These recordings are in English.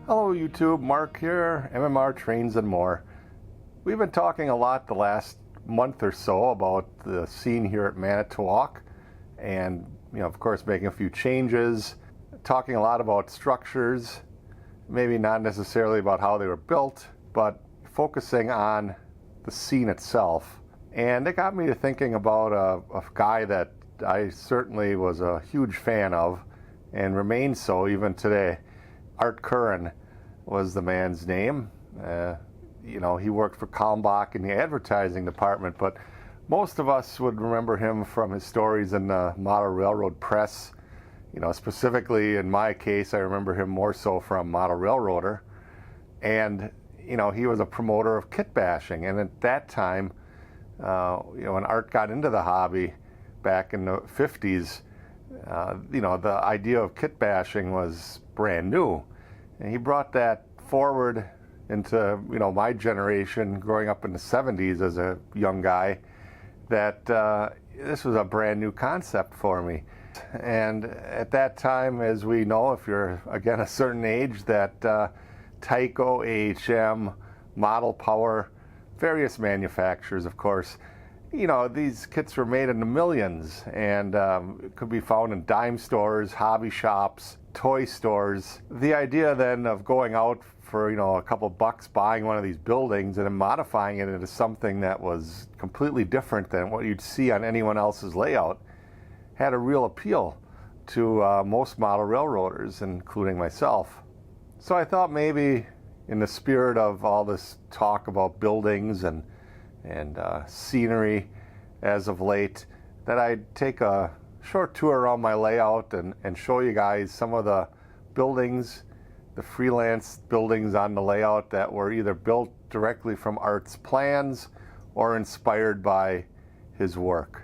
Hello YouTube, Mark here, MMR Trains and More. We've been talking a lot the last month or so about the scene here at Manitowoc and, of course, making a few changes, talking a lot about structures, maybe not necessarily about how they were built, but focusing on the scene itself. And it got me to thinking about a guy that I certainly was a huge fan of and remains so even today. Curren was the man's name. He worked for Kalmbach in the advertising department, but most of us would remember him from his stories in the Model Railroad press. Specifically in my case, I remember him more so from Model Railroader. And, he was a promoter of kitbashing. And at that time, when Art got into the hobby back in the 50s, the idea of kitbashing was brand new. And he brought that forward into, my generation growing up in the 70s as a young guy, that this was a brand new concept for me. And at that time, as we know, if you're, again, a certain age, that Tyco, AHM, Model Power, various manufacturers, of course, these kits were made in the millions and could be found in dime stores, hobby shops, toy stores. The idea then of going out for a couple bucks, buying one of these buildings and then modifying it into something that was completely different than what you'd see on anyone else's layout had a real appeal to most model railroaders, including myself. So I thought maybe in the spirit of all this talk about buildings and scenery as of late, that I'd take a short tour around my layout and show you guys some of the buildings, the freelance buildings on the layout that were either built directly from Art's plans or inspired by his work.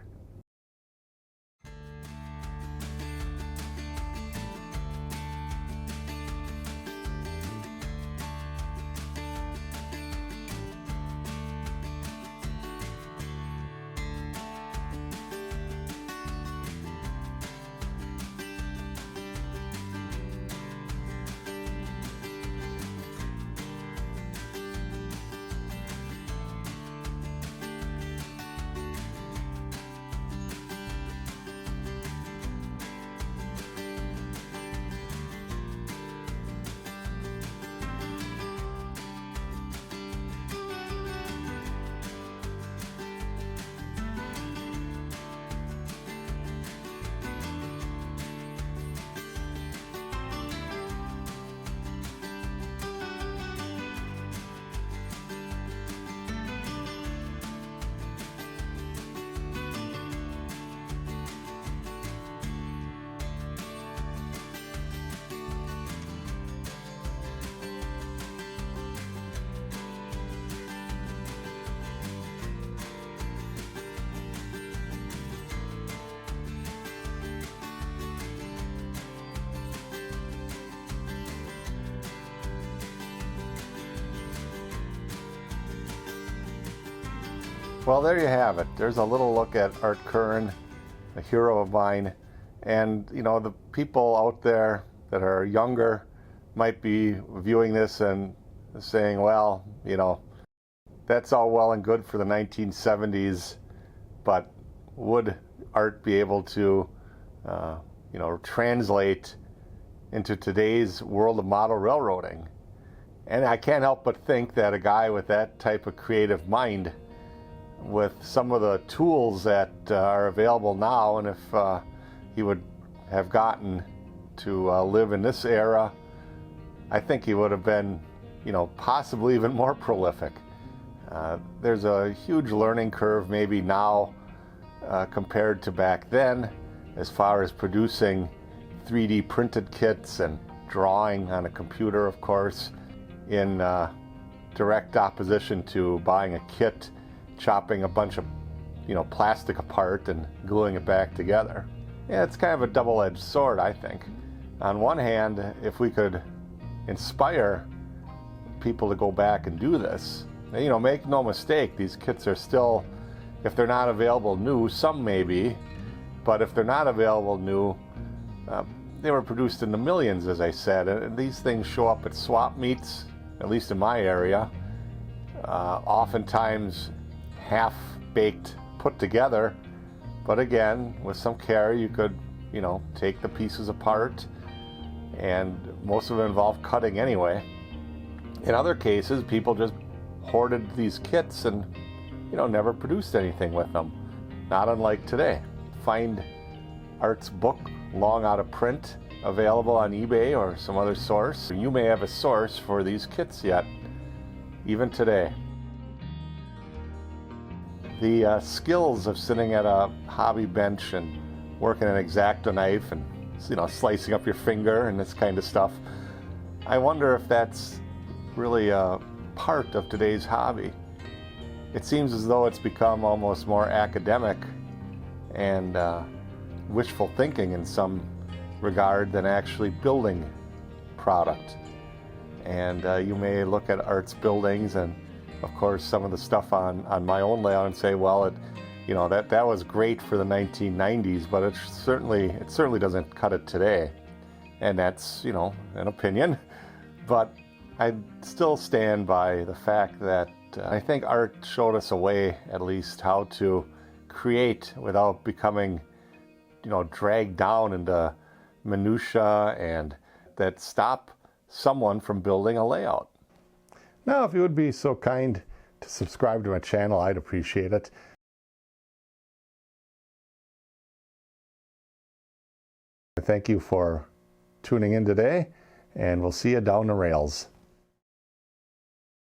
Well, there you have it. There's a little look at Art Curren, a hero of mine. And, the people out there that are younger might be viewing this and saying, well, that's all well and good for the 1970s, but would Art be able to, translate into today's world of model railroading? And I can't help but think that a guy with that type of creative mind, with some of the tools that are available now, and if he would have gotten to live in this era, I think he would have been, possibly even more prolific. There's a huge learning curve maybe now compared to back then, as far as producing 3D printed kits and drawing on a computer, of course, in direct opposition to buying a kit, chopping a bunch of plastic apart and gluing it back together. Yeah, it's kind of a double-edged sword, I think. On one hand, if we could inspire people to go back and do this, make no mistake, these kits are still, if they're not available new, some may be, but if they're not available new, they were produced in the millions, as I said, and these things show up at swap meets, at least in my area, oftentimes half-baked, put together, but again, with some care, you could, take the pieces apart, and most of it involved cutting anyway. In other cases, people just hoarded these kits and, never produced anything with them. Not unlike today. Find Art's book, long out of print, available on eBay or some other source. You may have a source for these kits yet, even today. The skills of sitting at a hobby bench and working an X-Acto knife and slicing up your finger and this kind of stuff, I wonder if that's really a part of today's hobby. It seems as though it's become almost more academic and wishful thinking in some regard than actually building product. And you may look at Art's buildings and of course some of the stuff on my own layout and say, well, that was great for the 1990s, but it certainly doesn't cut it today. And that's, an opinion. But I still stand by the fact that I think Art showed us a way, at least, how to create without becoming, dragged down into minutia and that stop someone from building a layout. Now, if you would be so kind to subscribe to my channel, I'd appreciate it. Thank you for tuning in today, and we'll see you down the rails.